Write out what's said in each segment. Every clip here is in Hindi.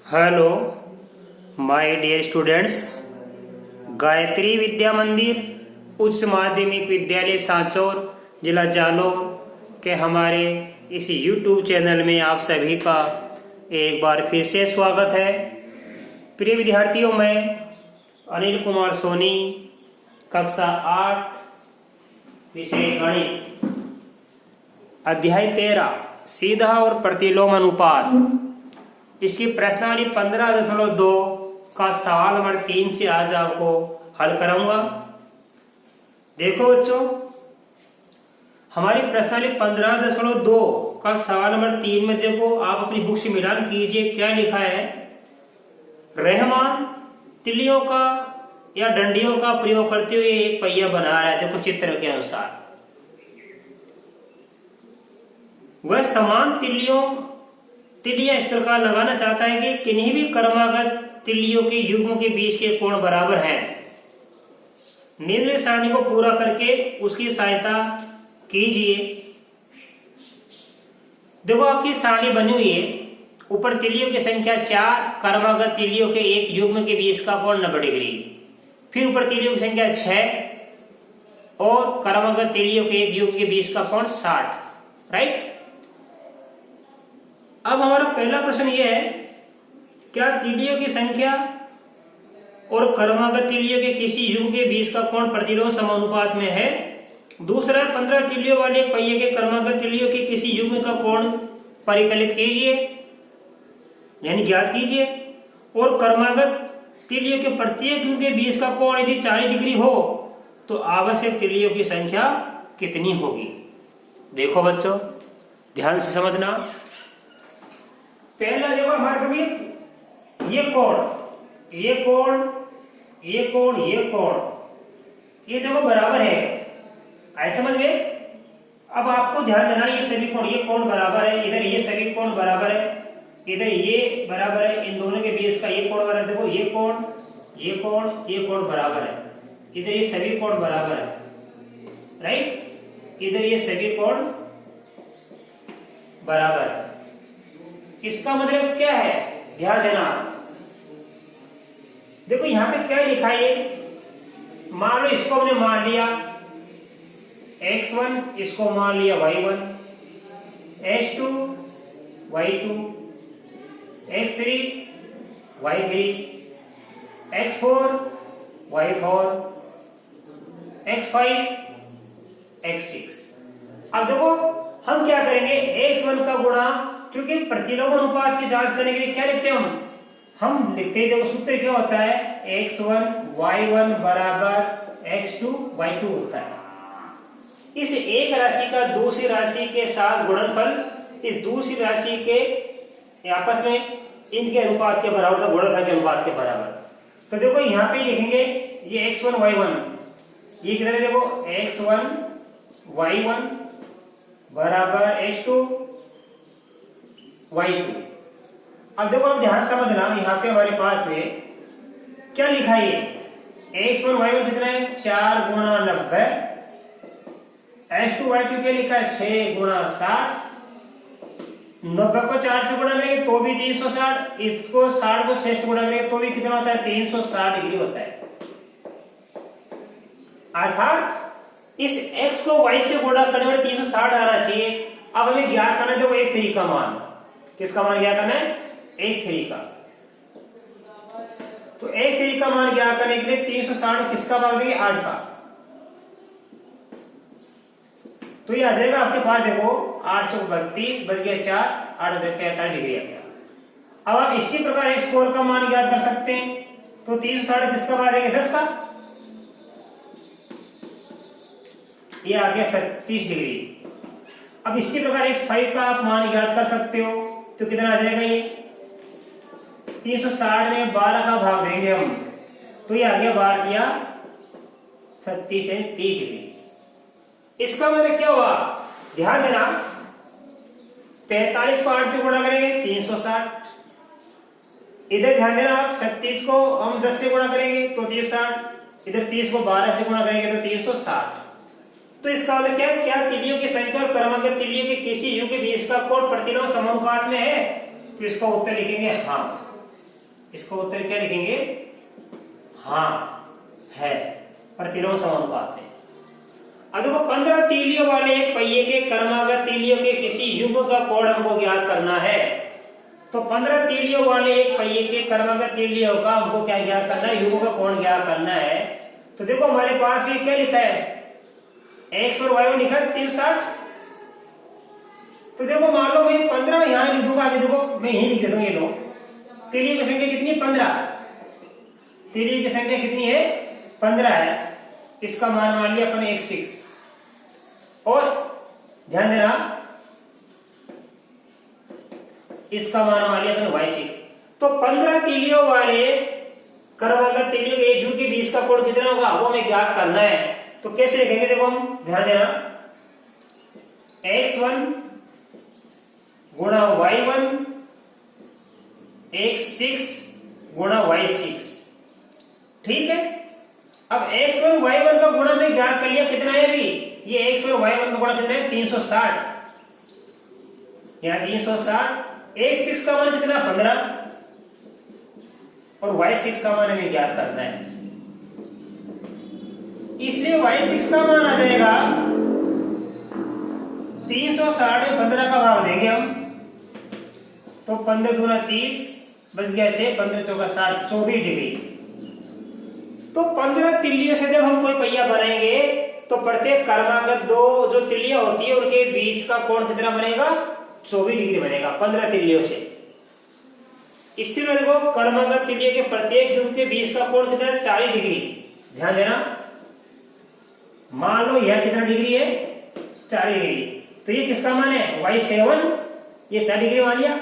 Hello my dear students. Gayatri Vidya Mandir Uchch माध्यमिक विद्यालय सांचौर जिला जालौर के हमारे इस YouTube चैनल में आप सभी का एक बार फिर से स्वागत है। प्रिय विद्यार्थियों, मैं अनिल कुमार सोनी, कक्षा 8 विषय गणित, अध्याय 13 सीधा और प्रतिलोम अनुपात, इसकी प्रश्नावली 15.2 का सवाल नंबर 3 से आज आपको हल कराऊंगा। देखो बच्चों, हमारी प्रश्नावली 15.2 का सवाल नंबर 3 में देखो, आप अपनी बुक से मिलान कीजिए क्या लिखा है। रहमान तिलियों का या डंडियों का प्रयोग करते हुए एक पहिया बना रहा है। देखो चित्र के अनुसार वह समान तिलियां इस प्रकार लगाना चाहता है कि किन्हीं भी क्रमागत तिलियों के युग्मों के बीच के कोण बराबर हैं। निम्न सारणी को पूरा करके उसकी सहायता कीजिए। देखो आपकी सारणी बनी हुई है। ऊपर तिलियों की संख्या 4, क्रमागत तिलियों के एक युग्म के बीच का कोण 90 डिग्री। फिर ऊपर तिलियों की संख्या 6 और क्रमागत तिलियों के एक युग्म के बीच का कोण 60। राइट। अब हमारा पहला प्रश्न यह है, क्या तिलियों की संख्या और क्रमागत तिलियों के किसी युग्म के बीच का कोण प्रतिलोम समानुपात में है। दूसरा, 15 तिलियों वाले एक पहिए के क्रमागत तिलियों के किसी युग्म का कोण परिकलित कीजिए, यानी ज्ञात कीजिए। और क्रमागत तिलियों के प्रत्येक युग्म के बीच का कोण यदि 40 डिग्री हो तो आवश्यक तिलियों की संख्या कितनी होगी। देखो बच्चों, ध्यान से समझना। पहला देखो, हमारे देखो ये कोण, ये कोण, ये कोण, ये कोण, ये देखो बराबर है। ऐसे समझ में। अब आपको ध्यान देना, ये सभी कोण, ये कोण बराबर है, इधर ये सभी कोण बराबर है, इधर ये बराबर है, इन दोनों के बीच का ये कोण बराबर है। देखो ये कोण, ये कोण, ये कोण बराबर है, इधर ये सभी कोण बराबर है। राइट। इधर ये सभी कोण बराबर है। इसका मतलब क्या है, ध्यान देना। देखो यहां पे क्या लिखा है, मान लो इसको हमने मान लिया x1, इसको मान लिया y1, x2 y2, x3 y3, x4 y4, x5 x6। अब देखो हम क्या करेंगे, x1 का गुणा, क्योंकि प्रतिलोम अनुपात की जांच करने के लिए क्या लिखते हैं हम लिखते हैं, देखो सूत्र क्या होता है, x1 y1 बराबर x2 y2 होता है। इस एक राशि का दूसरी राशि के साथ गुणनफल इस दूसरी राशि के आपस में इनके अनुपात के बराबर था, गुणनफल के अनुपात के बराबर। तो देखो यहाँ पे लिखेंगे ये x1 y1, ये किधर है, देखो x1 y1 बराबर x2 y2। अब देखो, अब ध्यान समझना, यहाँ पे हमारे पास है क्या लिखा है, x1 y1 कितना है, 4 गुणा 90, x2 y2 क्या लिखा है, 6 गुणा 60। 90 को 4 से गुणा करेंगे तो भी 360, इसको 60 को 6 से गुणा करेंगे तो भी कितना होता है, 360 डिग्री होता है। अर्थात इस x को y से गुणा करने में 360 आना चाहिए। अब हमें ज्ञात करना है, देखो x3 का मान, किसका मान ज्ञात करना है, x3 का। तो x3 का मान ज्ञात करने के लिए 360 किसका भाग देंगे, 8 का। तो ये आ जाएगा आपके पास, देखो 832 बच गया 4, 8 45 डिग्री आ गया। अब आप इसी प्रकार x4 का मान ज्ञात कर सकते हैं। तो 360 किसका भाग देंगे, 10 का, ये आ गया 36 डिग्री। अब इसी प्रकार x5 का आप मान ज्ञात कर सकते हो। तो कितना आ जाएगा, ये 360 में 12 का भाग देंगे हम, तो ये आ गया 12 या 36 है 30 डिग्री। इसका मतलब क्या हुआ, ध्यान देना, 45 को 8 से गुणा करेंगे 360, इधर ध्यान देना आप 36 को हम 10 से गुणा करेंगे तो 360, इधर 30 को 12 से गुणा करेंगे तो 360। तो इसका मतलब क्या तिलियों की संख्या और क्रमागत तिलियों के किसी युग्म के बीच का कोण प्रतिलोम समानुपात में है। तो इसका उत्तर लिखेंगे हाँ। इसका उत्तर क्या लिखेंगे? हाँ है, पर तीनों समानुपात है। अब देखो 15 तीलियों वाले एक पहिए के क्रमागत तीलियों के किसी युग्म का कोण हमको ज्ञात करना है। तो 15 तीलियों वाले एक पहिए के क्रमागत तीलियों का हमको क्या ज्ञात करना है? युग्म का कोण ज्ञात करना है। तो देखो हमारे पास में क्या लिखा है? x और y लिखा है 360। तो देखो मान लो मैं 15 यहां लिख दूंगा, आगे देखो मैं यही लिख देता हूं, ये लो तीलियों की संख्या कितनी? 15। तीलियों की संख्या कितनी है? 15 है। इसका मान मान लिया अपने 6 और ध्यान देना इसका मान मान लिया अपने y6। तो 15 तीलियों वाले क्रमागत तीलियों के एक युग्म के बीच का कोण कितना होगा वो हमें ज्ञात करना है। तो कैसे लिखेंगे? देखो हम ध्यान देना, x1 गुणा y1 x6 गुणा y6, ठीक है। अब x1 y1 का गुणा हमने ज्ञात कर लिया, कितना है अभी? ये x1 y1 का गुणा कितना है? 360। यहां 360। x6 का मान कितना? 15 और y6 का मान हमें ज्ञात करना है, इसलिए y6 का मान आ जाएगा 360 में 15 का भाग देंगे हम, तो 15 दूना 30 बच गया 6, 15 चौका 60, 24 डिग्री। तो 15 तिल्लियों से जब हम कोई पहिया बनाएंगे तो प्रत्येक क्रमागत दो जो तिल्लियां होती है उनके बीच का कोण कितना बनेगा? 24 डिग्री बनेगा 15 तिल्लियों से। इससे देखो क्रमागत तिल्लियों के प्रत्येक युग्म के बीच का कोण कितना है? 40 डिग्री। ध्यान देना, मान लो यह कितना डिग्री है? 40 डिग्री। तो ये किसका मान है? y7, ये 40 डिग्री मान लिया।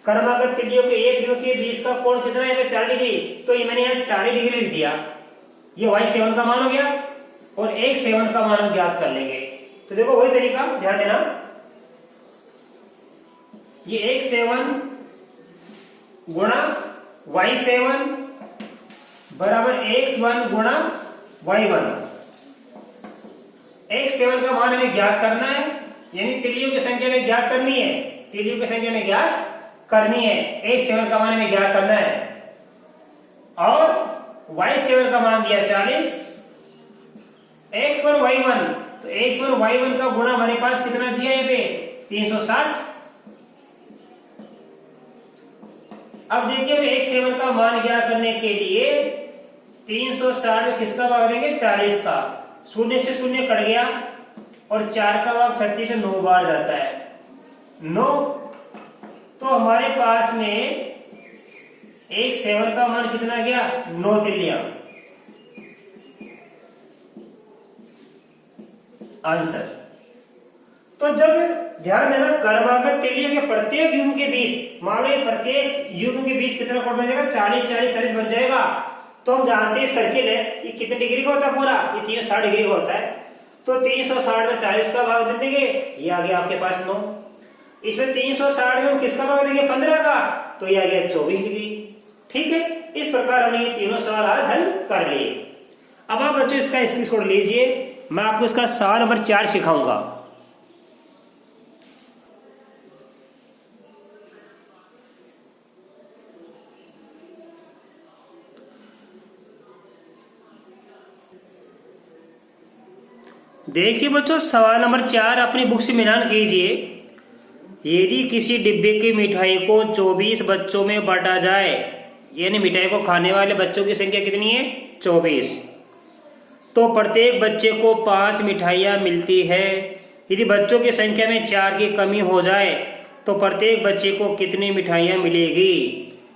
क्रमागत तिल्लियों के एक युग्म के बीच का कोण कितना है? 40 डिग्री। तो ये मैंने यहाँ 40 डिग्री लिख दिया, ये y7 का मान हो गया और x7 का मान हम ज्ञात कर लेंगे। तो देखो वही तरीका, ध्यान देना, ये x7 गुणा y7 बराबर x1 गुणा y1। x7 का मान हमें ज्ञात करना है, यानी तिल्लियों की संख्या में ज्ञात करनी है, तिल्लियों की संख्या में ज्ञात करनी है। x7 का मान हमें ज्ञात करना है और y7 का मान दिया 40। x1 y1, तो x1 y1 का गुणा हमारे पास कितना दिया है पे? 360। अब देखिए मैं x7 का मान ज्ञात करने के लिए 360 में किसका भाग देंगे? 40 का। शून्य से शून्य कट गया और 4 का भाग 36 से 9 बार जाता है 9। तो हमारे पास में x7 का मान कितना गया? 9 तिल्लियां। आंसर। तो जब ध्यान देना क्रमागत तिल्लियों के प्रत्येक युग्म के बीच, मान लो प्रत्येक युग्म के बीच कितना कोण बन जाएगा? 40 40 40 बन जाएगा। तो हम जानते हैं सर्किल है, ये कितने डिग्री का होता है? पूरा ये 360 डिग्री का होता है। तो 360 में 40 का भाग दे देंगे, ये आ गया आपके पास 9। इसमें 360 में हम किसका भाग देंगे? 15 का, तो ये आ गया 24 डिग्री। ठीक है, इस प्रकार हमने ये तीनों सवाल आज हल कर लिए। अब आप बच्चों इसका स्क्रीनशॉट लीजिए, मैं आपको इसका सवाल नंबर 4 सिखाऊंगा। देखिए बच्चों, सवाल नंबर 4 अपनी बुक से मिलान कीजिए। यदि किसी डिब्बे की मिठाई को 24 बच्चों में बांटा जाए, यानी मिठाई को खाने वाले बच्चों की संख्या कितनी है? 24, तो प्रत्येक बच्चे को 5 मिठाइयाँ मिलती है। यदि बच्चों की संख्या में 4 की कमी हो जाए तो प्रत्येक बच्चे को कितनी मिठाइयाँ मिलेगी?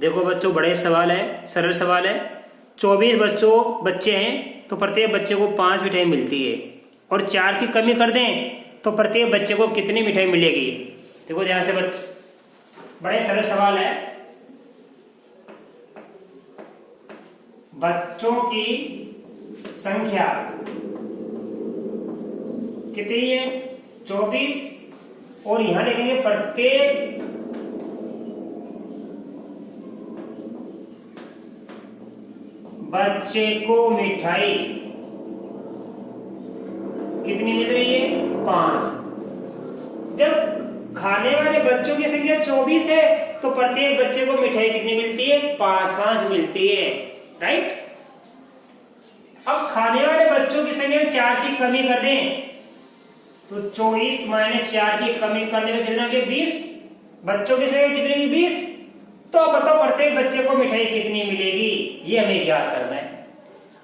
देखो बच्चों, बड़े सवाल है, सरल सवाल है। 24 बच्चे हैं तो प्रत्येक बच्चे को 5 मिठाई मिलती है और 4 की कमी कर दें तो प्रत्येक बच्चे को कितनी मिठाई मिलेगी? देखो ध्यान से बड़े सरल सवाल है। बच्चों की संख्या कितनी है? 24, और यहां लिखेंगे प्रत्येक बच्चे को मिठाई कितनी मिल रही है? 5। जब खाने वाले बच्चों की संख्या 24 है तो प्रत्येक बच्चे को मिठाई कितनी मिलती है? 5-5 मिलती है, राइट। अब खाने वाले बच्चों की संख्या में 4 की कमी कर दें तो 24 - 4 की कमी करने में कितना के 20, बच्चों की संख्या कितनी की 20। तो अब बताओ प्रत्येक बच्चे को मिठाई कितनी मिलेगी, ये हमें ज्ञात करना है।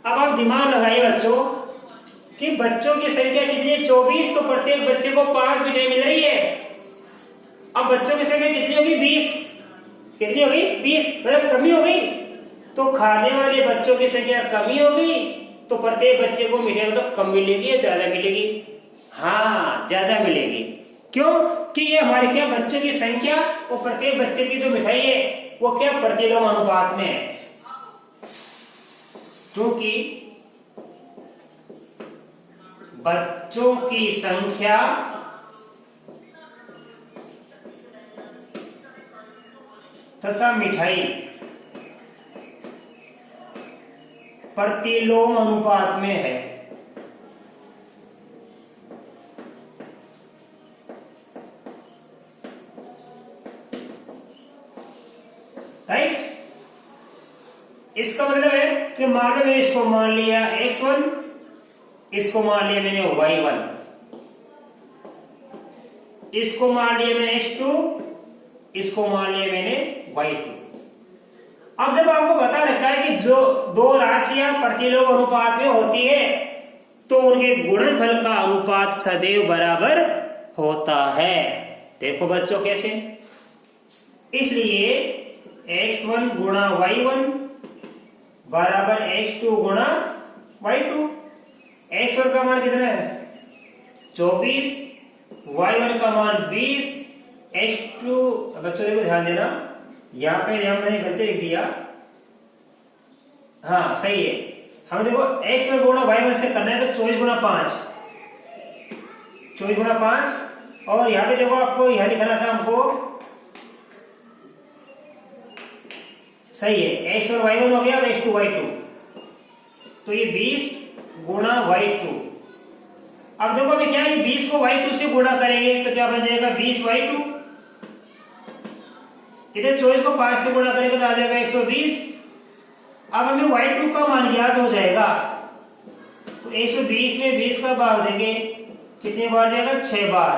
अब आप दिमाग लगाइए बच्चों कि बच्चों की संख्या कितनी है? 24, तो प्रत्येक बच्चे को 5 मिठाई मिल रही है। अब बच्चों की संख्या कितनी होगी? 20। कितनी होगी? 20, मतलब कमी हो गई। तो खाने वाले बच्चों की संख्या कमी होगी तो प्रत्येक बच्चे को मिठाई तो कम मिलेगी या ज्यादा मिलेगी? हाँ, ज्यादा मिलेगी। क्यों? कि ये हमारे क्या बच्चों की संख्या और प्रत्येक बच्चे की जो मिठाई है वो क्या प्रतिलोम अनुपात में है। क्योंकि बच्चों की संख्या तथा मिठाई प्रतिलोम अनुपात में है। राइट। इसका मतलब है कि मान लो मैंने इसको मान लिया x1, इसको मान लिया मैंने y1, इसको मान लिया मैंने x2, इसको मान लिया मैंने y2। अब जब आपको बता रखा है कि जो दो राशियां प्रतिलोम अनुपात में होती है तो उनके गुणनफल का अनुपात सदैव बराबर होता है। देखो बच्चों कैसे, इसलिए x1 गुणा y1 बराबर x2 गुणा y2। x1 का मान कितना है? 24, y1 का मान 20, x2। बच्चों देखो ध्यान देना, यहाँ पे मैंने गलती लिख दिया। हाँ सही है, हम देखो x1 गुणा y1 से करना है तो 24 गुणा 5, 24 गुणा 5। और यहाँ पे देखो आपको यहाँ लिखना था हमको, सही है, x1 y1 हो गया और x2 y2, तो ये 20 गुणा y2। अब देखो अभी क्या है, 20 को y2 से गुणा करेंगे तो क्या बन जाएगा? 20 y2। इधर 24 को 5 से गुणा करेंगे तो आ जाएगा 120। अब हमें y2 का मान ज्ञात हो जाएगा तो 120 में 20 का भाग देंगे, कितने बार जाएगा? 6 बार।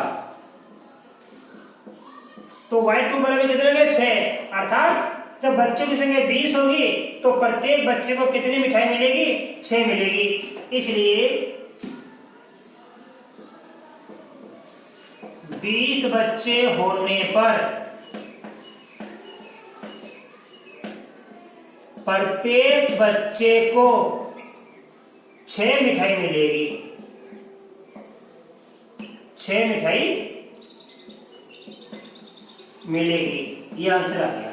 तो y2 बराबर कितने हो गए? 6। अर्थात जब बच्चों की संख्या 20 होगी तो प्रत्येक बच्चे को कितनी मिठाई मिलेगी? 6 मिलेगी। इसलिए 20 बच्चे होने पर प्रत्येक बच्चे को 6 मिठाई मिलेगी। 6 मिठाई मिलेगी, ये आंसर आ गया।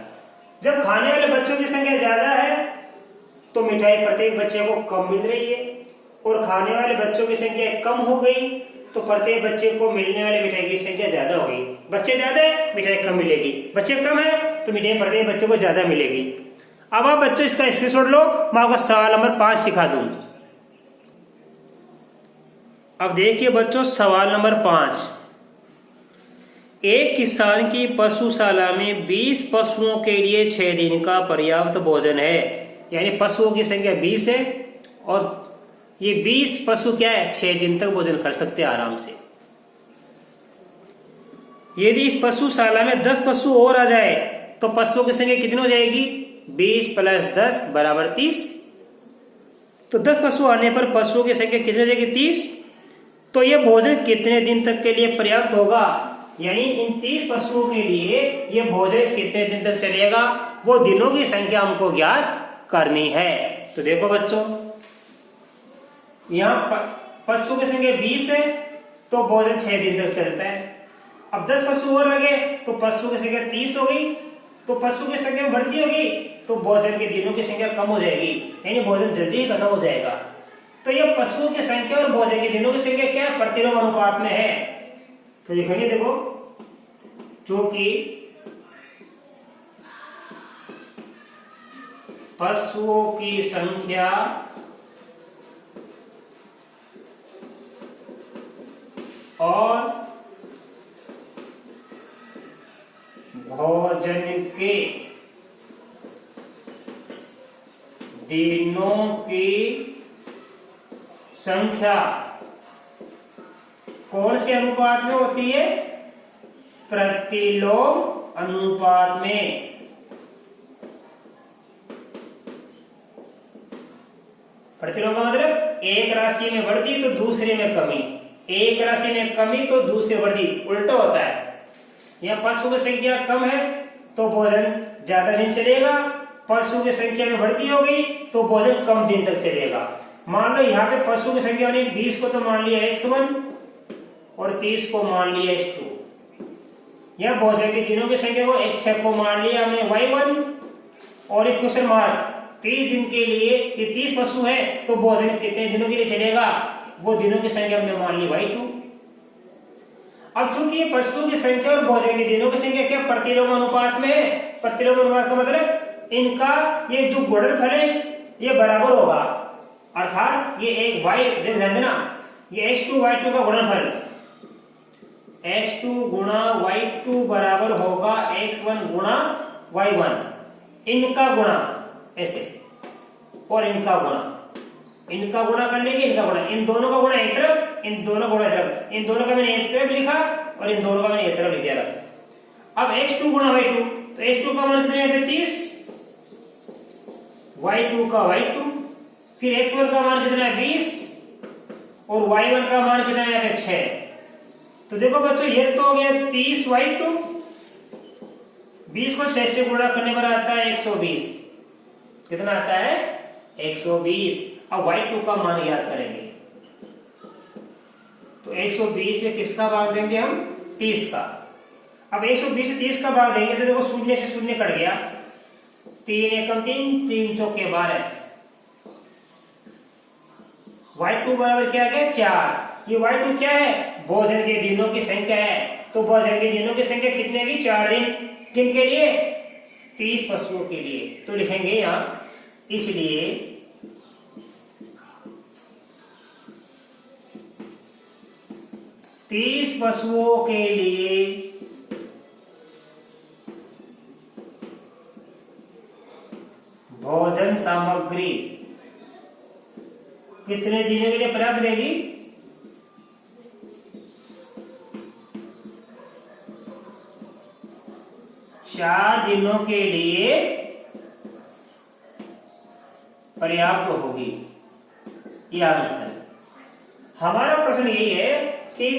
जब खाने वाले बच्चों की संख्या ज्यादा है तो मिठाई प्रत्येक बच्चे को कम मिल रही है, और खाने वाले बच्चों की संख्या कम हो गई तो प्रत्येक बच्चे को मिलने वाली मिठाई की संख्या ज्यादा हो गई। बच्चे ज्यादा है, मिठाई कम मिलेगी, बच्चे कम है तो मिठाई प्रत्येक बच्चे को ज्यादा मिलेगी। अब आप बच्चों इसका स्क्रीनशॉट लो, मैं आपको सवाल नंबर 5 सिखा दूं। अब देखिए बच्चों सवाल नंबर 5, एक किसान की पशुशाला में 20 पशुओं के लिए 6 दिन का पर्याप्त भोजन है। यानी पशुओं की संख्या 20 है और ये 20 पशु क्या है? 6 दिन तक भोजन कर सकते हैं आराम से। यदि इस पशुशाला में 10 पशु और आ जाए तो पशुओं की संख्या कितनी हो जाएगी? 20 + 10 बराबर 30। तो 10 पशु आने पर पशुओं की संख्या कितनी हो जाएगी? 30। तो यह भोजन कितने दिन तक के लिए पर्याप्त होगा? यानी इन 30 पशुओं के लिए यह भोजन कितने दिन तक चलेगा, वो दिनों की संख्या हमको ज्ञात करनी है। तो देखो बच्चों, यहाँ पशु की संख्या 20 है तो भोजन 6 दिन तक चलता है। अब 10 पशु और लगे तो पशु की संख्या 30 हो गई, तो पशु की संख्या बढ़ती होगी तो भोजन के दिनों की संख्या कम हो जाएगी, यानी भोजन जल्दी ही खत्म हो जाएगा। तो यह पशुओं की संख्या और भोजन के दिनों की संख्या क्या प्रतिलोम अनुपात में है। तो लिखेंगे देखो, चूंकि पशुओं की संख्या और भोजन के दिनों की संख्या कौन से अनुपात में होती है? प्रतिलोम अनुपात में। प्रतिलोम का मतलब एक राशि में वृद्धि तो दूसरे में कमी, एक राशि में कमी तो दूसरे वृद्धि, उल्टा होता है। यहाँ पशु की संख्या कम है तो भोजन ज्यादा दिन चलेगा, पशु की संख्या में वृद्धि हो गई तो भोजन कम दिन तक चलेगा। मान लो यहाँ पे पशु की संख्या ने 20 को तो मान लिया x1 और 30 को मान लिया x2। यह भोजन के दिनों की संख्या को x6 को मान लिया हमने y1 और एक क्वेश्चन मार्क 30 दिन के लिए ये 30 पशु है तो भोजन कितने दिनों के लिए चलेगा? वो दिनों की संख्या हमने मान ली y2। अब चूंकि पशु की संख्या और भोजन के दिनों की संख्या क्या प्रतिलोम अनुपात में है? प्रतिलोम अनुपात का मतलब इनका ये जो गुणनफल है ये बराबर होगा, अर्थात ये एक y देख ध्यान देना, ये x2 y2 का गुणनफल x2 गुणा y2 बराबर होगा x1 गुणा y1, इनका गुणा ऐसे और इनका गुणा कर लेंगे, इनका गुणा, इन दोनों का गुणा एक तरफ, इन दोनों का गुणा एक तरफ, इन दोनों का मैंने एक तरफ लिखा और इन दोनों का मैंने एक तरफ लिख दिया। अब x2 गुणा y2, तो x2 का मान कितना है यहाँ पे 30, y2 का y2, फिर x1 का मान कितना है 20 और y1 का मान कितना है यहाँ पे 6। तो देखो बच्चों ये तो हो गया 30 y2, 20 को 6 से गुणा करने पर आता है 120, कितना आता है 120। अब y2 का मान याद करेंगे तो 120 में किसका भाग देंगे हम? 30 का। अब 120 से 30 का भाग देंगे तो देखो शून्य से शून्य कट गया, 3 एकम 3, 3 चौके 12, y2 बराबर क्या है 4। ये y2 क्या है? भोजन के दिनों की संख्या है। तो भोजन के दिनों की संख्या कितने की? 4 दिन। किन के लिए? 30 पशुओं के लिए। तो लिखेंगे यहां इसलिए 30 पशुओं के लिए भोजन सामग्री कितने दिनों के लिए पर्याप्त रहेगी? 4 दिनों के लिए पर्याप्त होगी। यह आंसर। हमारा प्रश्न यही है कि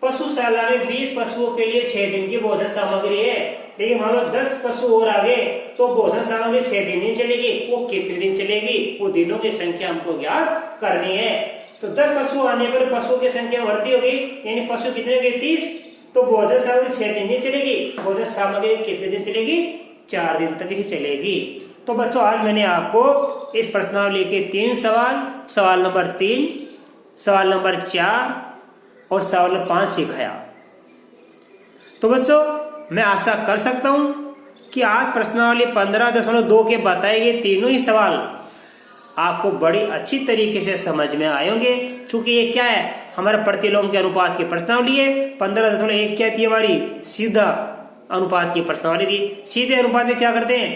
पशुशाला में 20 पशुओं के लिए 6 दिन की भोजन सामग्री है, लेकिन मान लो 10 पशु और आ गए तो भोजन सामग्री 6 दिन नहीं चलेगी, वो कितने दिन चलेगी? वो दिनों की संख्या हमको ज्ञात करनी है। तो 10 पशु आने पर पशुओं की संख्या वृद्धि होगी, यानी पशु कितने गए 30, तो भोजन सामग्री 6 दिन नहीं चलेगी, भोजन सामग्री कितने दिन चलेगी? 4 दिन तक ही चलेगी। तो बच्चों आज मैंने आपको इस प्रश्नावली के 3 सवाल नंबर 3, सवाल नंबर 4 और सवाल नंबर 5 सिखाया। तो बच्चों मैं आशा कर सकता हूं कि आज प्रश्नावली 15.2 के बताए गए तीनों ही सवाल आपको बड़ी अच्छी तरीके से समझ में आए होंगे। चूंकि ये क्या है, हमारा प्रतिलोम के अनुपात की प्रश्नावली है। 15.1 क्या थी? हमारी सीधा अनुपात की प्रश्नावली थी। सीधे अनुपात में क्या करते हैं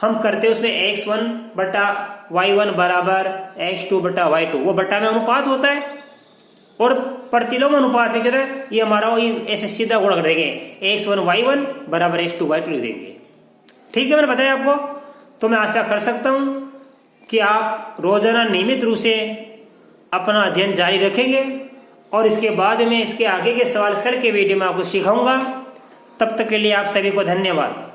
हम? करते हैं उसमें x1 बटा y1 बराबर x2 बटा y2, वो बटा में अनुपात होता है। और प्रतिलोम अनुपात में कहते हैं ये हमारा ऐसे सीधा गुणा कर देंगे, x1 y1 बराबर x2 y2 लिख देंगे। ठीक है, मैंने बताया आपको। तो मैं आशा कर सकता हूं कि आप रोजाना नियमित रूप से अपना अध्ययन जारी रखेंगे और इसके बाद में इसके आगे के सवाल करके वीडियो में आपको सिखाऊंगा। तब तक के लिए आप सभी को धन्यवाद।